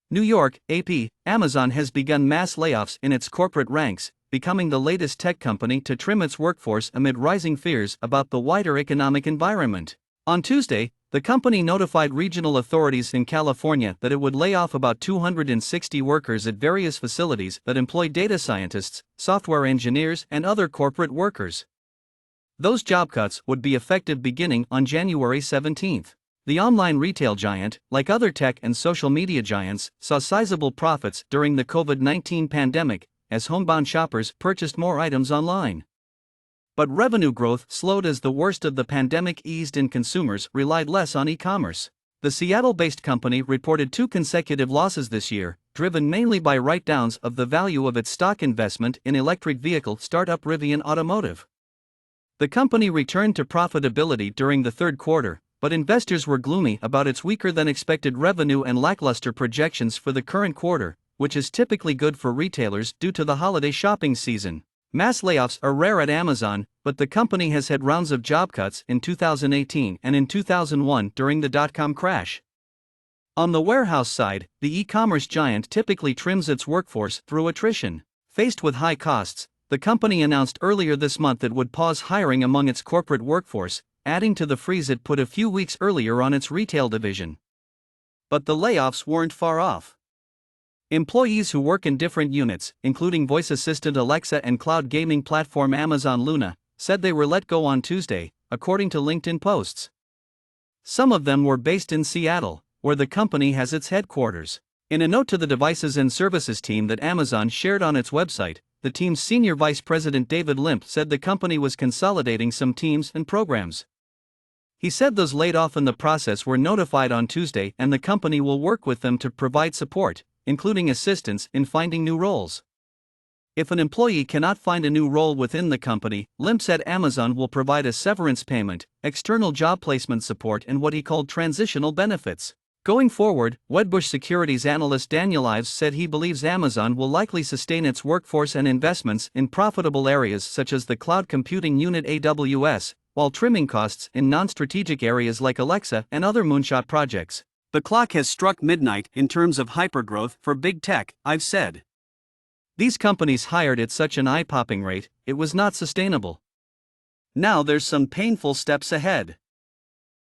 New York, AP, Amazon has begun mass layoffs in its corporate ranks, becoming the latest tech company to trim its workforce amid rising fears about the wider economic environment. On Tuesday, the company notified regional authorities in California that it would lay off about 260 workers at various facilities that employ data scientists, software engineers, and other corporate workers. Those job cuts would be effective beginning on January 17. The online retail giant, like other tech and social media giants, saw sizable profits during the COVID-19 pandemic as homebound shoppers purchased more items online. But revenue growth slowed as the worst of the pandemic eased and consumers relied less on e-commerce. The Seattle-based company reported 2 consecutive losses this year, driven mainly by write-downs of the value of its stock investment in electric vehicle startup Rivian Automotive. The company returned to profitability during the third quarter, but investors were gloomy about its weaker-than-expected revenue and lackluster projections for the current quarter, which is typically good for retailers due to the holiday shopping season. Mass layoffs are rare at Amazon, but the company has had rounds of job cuts in 2018 and in 2001 during the dot-com crash. On the warehouse side, the e-commerce giant typically trims its workforce through attrition. Faced with high costs, the company announced earlier this month it would pause hiring among its corporate workforce, adding to the freeze it put a few weeks earlier on its retail division. But the layoffs weren't far off. Employees who work in different units, including voice assistant Alexa and cloud gaming platform Amazon Luna, said they were let go on Tuesday, according to LinkedIn posts. Some of them were based in Seattle, where the company has its headquarters. In a note to the devices and services team that Amazon shared on its website, the team's senior vice president David Limp said the company was consolidating some teams and programs. He said those laid off in the process were notified on Tuesday and the company will work with them to provide support, including assistance in finding new roles. If an employee cannot find a new role within the company, Limp said Amazon will provide a severance payment, external job placement support, and what he called transitional benefits. Going forward, Wedbush Securities analyst Daniel Ives said he believes Amazon will likely sustain its workforce and investments in profitable areas such as the cloud computing unit AWS, while trimming costs in non-strategic areas like Alexa and other moonshot projects. The clock has struck midnight in terms of hypergrowth for big tech, I've said. These companies hired at such an eye-popping rate, it was not sustainable. Now there's some painful steps ahead.